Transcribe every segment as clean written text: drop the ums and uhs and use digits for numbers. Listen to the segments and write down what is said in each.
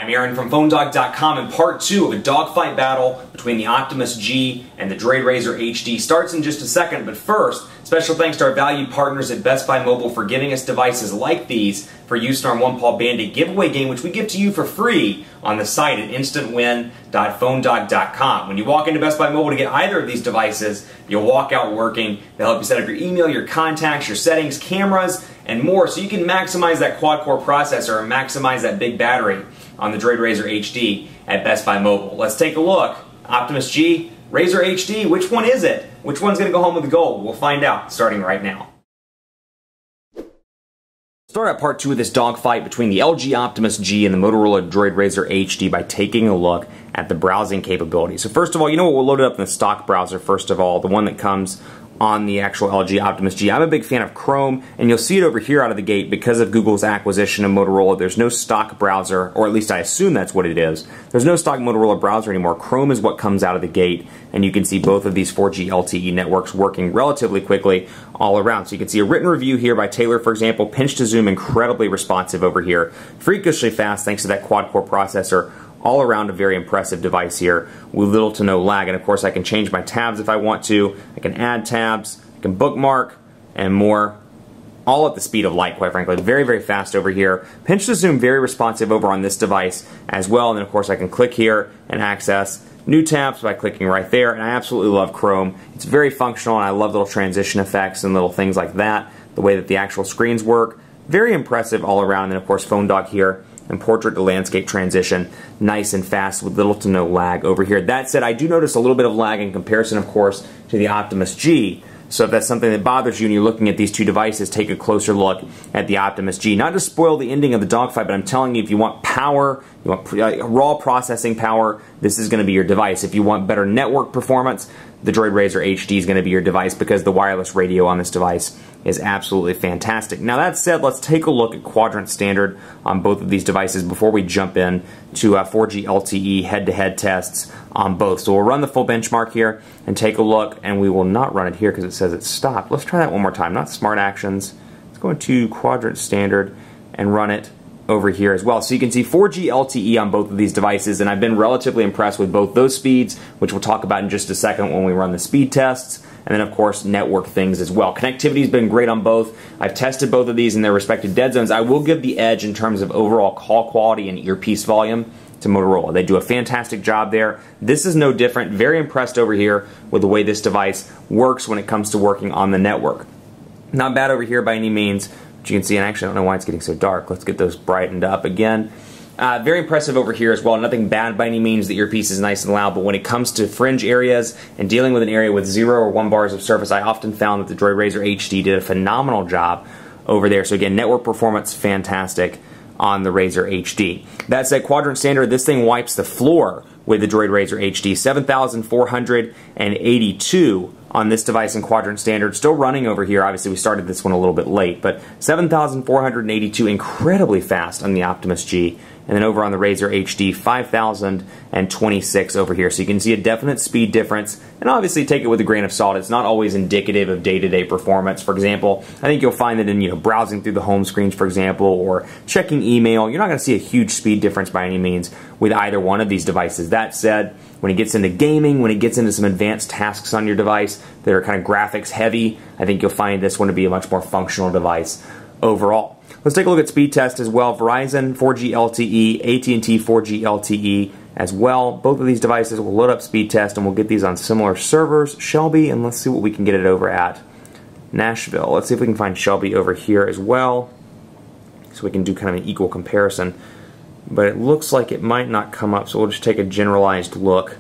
I'm Aaron from PhoneDog.com, and part 2 of a dogfight battle between the Optimus G and the DROID RAZR HD starts in just a second, but first, special thanks to our valued partners at Best Buy Mobile for giving us devices like these for use in our One Paw Bandit giveaway game, which we give to you for free on the site at instantwin.phonedog.com. When you walk into Best Buy Mobile to get either of these devices, you'll walk out working. They'll help you set up your email, your contacts, your settings, cameras, and more, so you can maximize that quad-core processor and maximize that big battery on the DROID RAZR HD at Best Buy Mobile. Let's take a look. Optimus G, RAZR HD, which one is it? Which one's going to go home with the gold? We'll find out starting right now. Start out part 2 of this dogfight between the LG Optimus G and the Motorola DROID RAZR HD by taking a look at the browsing capability. So first of all, you know what, we'll load it up in the stock browser first of all, the one that comes on the actual LG Optimus G. I'm a big fan of Chrome, and you'll see it over here out of the gate because of Google's acquisition of Motorola. There's no stock browser, or at least I assume that's what it is. There's no stock Motorola browser anymore. Chrome is what comes out of the gate, and you can see both of these 4G LTE networks working relatively quickly all around. So you can see a written review here by Taylor, for example. Pinch to zoom, incredibly responsive over here. Freakishly fast thanks to that quad-core processor. All around a very impressive device here with little to no lag, and of course I can change my tabs if I want to. I can add tabs, I can bookmark, and more, all at the speed of light, quite frankly. Very, very fast over here. Pinch to zoom, very responsive over on this device as well, and then of course I can click here and access new tabs by clicking right there, and I absolutely love Chrome. It's very functional, and I love little transition effects and little things like that, the way that the actual screens work. Very impressive all around, and then of course PhoneDog here and portrait to landscape transition, nice and fast with little to no lag over here. That said, I do notice a little bit of lag in comparison, of course, to the Optimus G. So if that's something that bothers you and you're looking at these two devices, take a closer look at the Optimus G. Not to spoil the ending of the dogfight, but I'm telling you, if you want power, you want raw processing power, this is going to be your device. If you want better network performance, the DROID RAZR HD is going to be your device because the wireless radio on this device is absolutely fantastic. Now that said, let's take a look at quadrant standard on both of these devices before we jump in to 4G LTE head-to-head tests on both. So we'll run the full benchmark here and take a look, and we will not run it here because it says it's stopped. Let's try that one more time, not smart actions. Let's go into quadrant standard and run it over here as well. So you can see 4G LTE on both of these devices, and I've been relatively impressed with both those speeds, which we'll talk about in just a second when we run the speed tests, and then of course network things as well. Connectivity has been great on both. I've tested both of these in their respective dead zones. I will give the edge in terms of overall call quality and earpiece volume to Motorola. They do a fantastic job there. This is no different. Very impressed over here with the way this device works when it comes to working on the network. Not bad over here by any means. But you can see, and actually I don't know why it's getting so dark. Let's get those brightened up again. Very impressive over here as well. Nothing bad by any means. The earpiece is nice and loud, but when it comes to fringe areas and dealing with an area with 0 or 1 bars of surface, I often found that the DROID RAZR HD did a phenomenal job over there. So again, network performance, fantastic on the RAZR HD. That said, quadrant standard, this thing wipes the floor with the DROID RAZR HD. 7,482 on this device in quadrant standard. Still running over here. Obviously, we started this one a little bit late, but 7,482, incredibly fast on the Optimus G. And then over on the RAZR HD, 5,026 over here. So you can see a definite speed difference. And obviously, take it with a grain of salt. It's not always indicative of day-to-day performance. For example, I think you'll find that in browsing through the home screens, for example, or checking email, you're not going to see a huge speed difference by any means with either one of these devices. That said, when it gets into gaming, when it gets into some advanced tasks on your device that are kind of graphics heavy, I think you'll find this one to be a much more functional device overall. Let's take a look at speed test as well. Verizon 4G LTE, AT&T 4G LTE as well. Both of these devices will load up speed test, and we'll get these on similar servers. Shelby, and let's see what we can get it over at Nashville. Let's see if we can find Shelby over here as well, so we can do kind of an equal comparison. But it looks like it might not come up, so we'll just take a generalized look.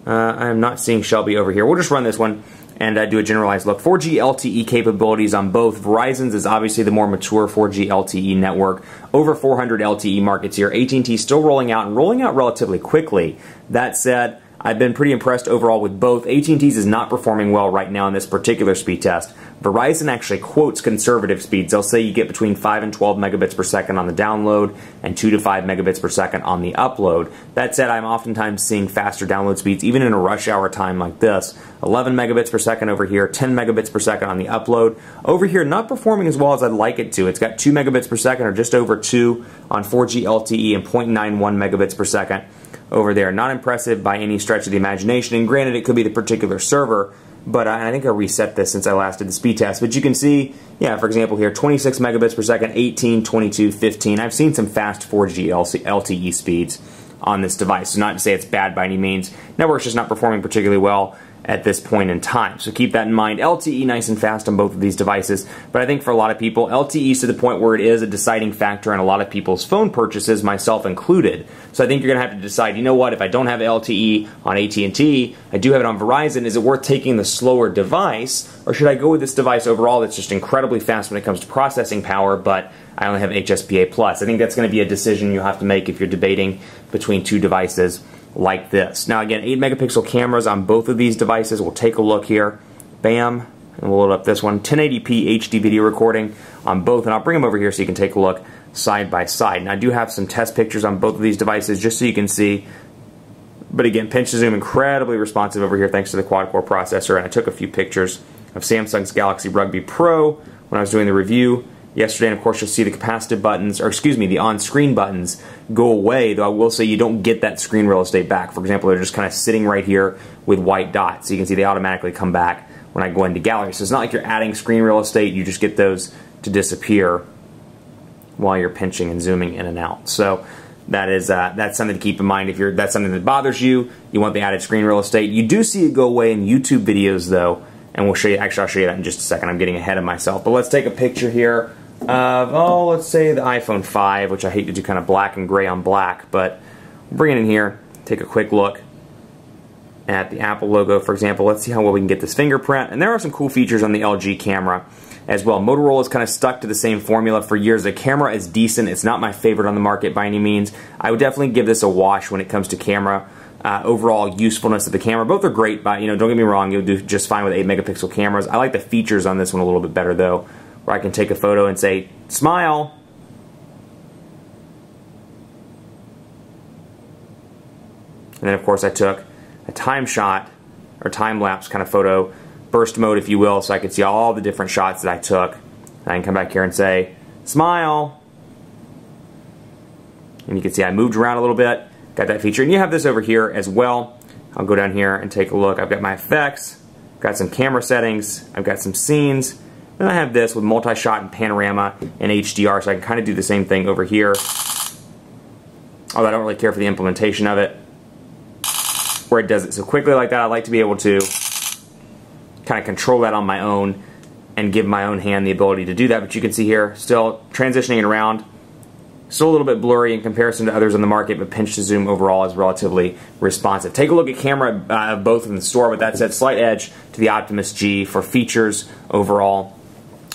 I'm not seeing Shelby over here. We'll just run this one and do a generalized look. 4G LTE capabilities on both. Verizon's is obviously the more mature 4G LTE network. Over 400 LTE markets here. AT&T still rolling out, and rolling out relatively quickly. That said, I've been pretty impressed overall with both. AT&T's is not performing well right now in this particular speed test. Verizon actually quotes conservative speeds. They'll say you get between 5 and 12 megabits per second on the download and 2 to 5 megabits per second on the upload. That said, I'm oftentimes seeing faster download speeds, even in a rush hour time like this. 11 megabits per second over here, 10 megabits per second on the upload. Over here, not performing as well as I'd like it to. It's got 2 megabits per second, or just over 2 on 4G LTE, and 0.91 megabits per second over there. Not impressive by any stretch of the imagination, and granted, it could be the particular server, but I think I reset this since I last did the speed test. But you can see, yeah, for example here, 26 megabits per second, 18, 22, 15. I've seen some fast 4G LTE speeds on this device. So not to say it's bad by any means. Network's just not performing particularly well at this point in time. So keep that in mind. LTE nice and fast on both of these devices, but I think for a lot of people, LTE is to the point where it is a deciding factor in a lot of people's phone purchases, myself included. So I think you're going to have to decide, you know what, if I don't have LTE on AT&T, I do have it on Verizon, is it worth taking the slower device, or should I go with this device overall that's just incredibly fast when it comes to processing power, but I only have HSPA+. I think that's going to be a decision you'll have to make if you're debating between two devices like this. Now again, 8 megapixel cameras on both of these devices. We'll take a look here. Bam. And we'll load up this one. 1080p HD video recording on both, and I'll bring them over here so you can take a look side by side. And I do have some test pictures on both of these devices just so you can see. But again, pinch to zoom, incredibly responsive over here thanks to the quad-core processor. And I took a few pictures of Samsung's Galaxy Rugby Pro when I was doing the review yesterday, and of course you'll see the capacitive buttons, or excuse me, the on-screen buttons go away, though I will say you don't get that screen real estate back. For example, they're just kind of sitting right here with white dots. So you can see they automatically come back when I go into gallery. So it's not like you're adding screen real estate, you just get those to disappear while you're pinching and zooming in and out. So that is that's something to keep in mind. If that's something that bothers you, you want the added screen real estate. You do see it go away in YouTube videos though, and we'll show you, actually I'll show you that in just a second. I'm getting ahead of myself. But let's take a picture here of, oh, let's say the iPhone 5, which I hate to do kind of black and gray on black, but we'll bring it in here, take a quick look at the Apple logo, for example. Let's see how well we can get this fingerprint. And there are some cool features on the LG camera as well. Motorola is kind of stuck to the same formula for years. The camera is decent. It's not my favorite on the market by any means. I would definitely give this a wash when it comes to camera. Overall usefulness of the camera. Both are great, but don't get me wrong, you'll do just fine with 8 megapixel cameras. I like the features on this one a little bit better though, where I can take a photo and say, smile. And then of course I took a time shot, or time-lapse kind of photo, burst mode if you will, so I could see all the different shots that I took. And I can come back here and say, smile. And you can see I moved around a little bit, got that feature. And you have this over here as well. I'll go down here and take a look. I've got my effects, got some camera settings, I've got some scenes. Then I have this with multi-shot and panorama and HDR, so I can kind of do the same thing over here. Although I don't really care for the implementation of it, where it does it so quickly like that. I like to be able to kind of control that on my own and give my own hand the ability to do that. But you can see here, still transitioning it around. Still a little bit blurry in comparison to others on the market, but pinch to zoom overall is relatively responsive. Take a look at camera of both in the store. With that said, slight edge to the Optimus G for features overall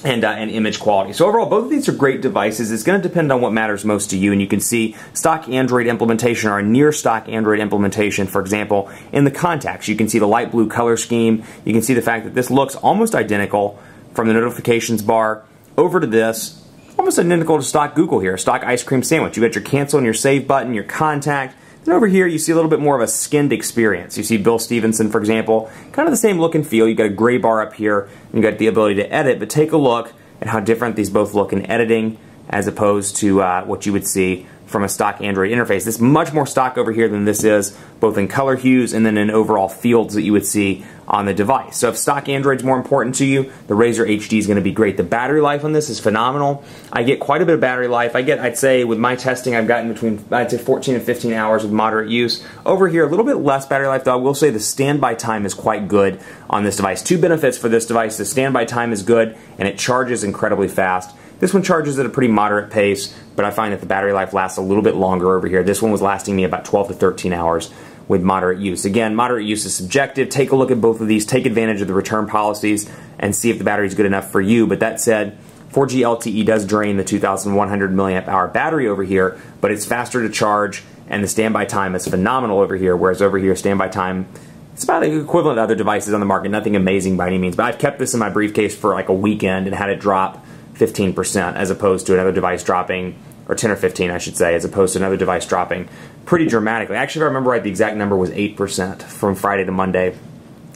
and image quality. So overall, both of these are great devices. It's going to depend on what matters most to you, and you can see stock Android implementation or a near stock Android implementation, for example, in the contacts. You can see the light blue color scheme. You can see the fact that this looks almost identical from the notifications bar over to this. Almost identical to stock Google here, stock ice cream sandwich. You got your cancel and your save button, your contact. Then over here you see a little bit more of a skinned experience. You see Bill Stevenson, for example, kind of the same look and feel. You've got a gray bar up here, and you've got the ability to edit, but take a look at how different these both look in editing as opposed to what you would see from a stock Android interface. This is much more stock over here than this is, both in color hues and then in overall fields that you would see on the device. So if stock Android's more important to you, the Razr HD is going to be great. The battery life on this is phenomenal. I get quite a bit of battery life. I'd say with my testing, I've gotten between, 14 and 15 hours with moderate use. Over here, a little bit less battery life, though I will say the standby time is quite good on this device. Two benefits for this device: the standby time is good, and it charges incredibly fast. This one charges at a pretty moderate pace, but I find that the battery life lasts a little bit longer over here. This one was lasting me about 12 to 13 hours with moderate use. Again, moderate use is subjective. Take a look at both of these. Take advantage of the return policies and see if the battery is good enough for you. But that said, 4G LTE does drain the 2,100 milliamp hour battery over here, but it's faster to charge and the standby time is phenomenal over here, whereas over here, standby time, it's about the equivalent to other devices on the market, nothing amazing by any means, but I've kept this in my briefcase for like a weekend and had it drop 15% as opposed to another device dropping, or 10 or 15 I should say, as opposed to another device dropping pretty dramatically. Actually, if I remember right, the exact number was 8% from Friday to Monday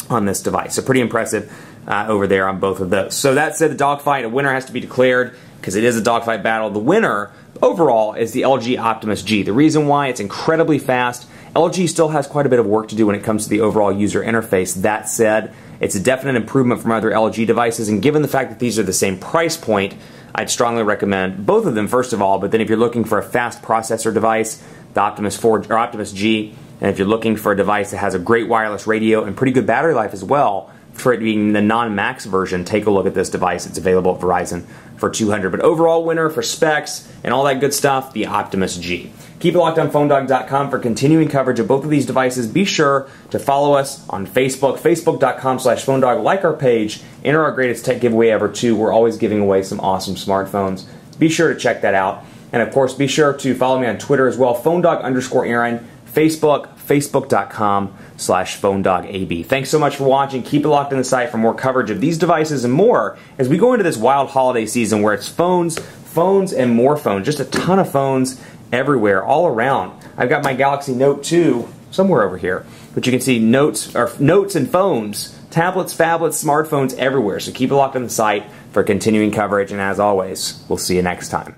on this device. So pretty impressive over there on both of those. So that said, the dogfight, a winner has to be declared because it is a dogfight battle. The winner overall is the LG Optimus G. The reason why, it's incredibly fast. LG still has quite a bit of work to do when it comes to the overall user interface. That said, it's a definite improvement from other LG devices, and given the fact that these are the same price point, I'd strongly recommend both of them first of all, but then if you're looking for a fast processor device, the Optimus G, and if you're looking for a device that has a great wireless radio and pretty good battery life as well, for it being the non-max version, take a look at this device. It's available at Verizon for $200. But overall winner for specs and all that good stuff, the Optimus G. Keep it locked on PhoneDog.com for continuing coverage of both of these devices. Be sure to follow us on Facebook, Facebook.com/PhoneDog. Like our page. Enter our greatest tech giveaway ever too. We're always giving away some awesome smartphones. Be sure to check that out. And of course, be sure to follow me on Twitter as well, PhoneDog_Aaron. Facebook, Facebook.com/PhoneDogAB. Thanks so much for watching. Keep it locked on the site for more coverage of these devices and more as we go into this wild holiday season where it's phones, and more phones. Just a ton of phones everywhere, all around. I've got my Galaxy Note 2 somewhere over here, but you can see notes and phones, tablets, phablets, smartphones everywhere. So keep it locked on the site for continuing coverage, and as always, we'll see you next time.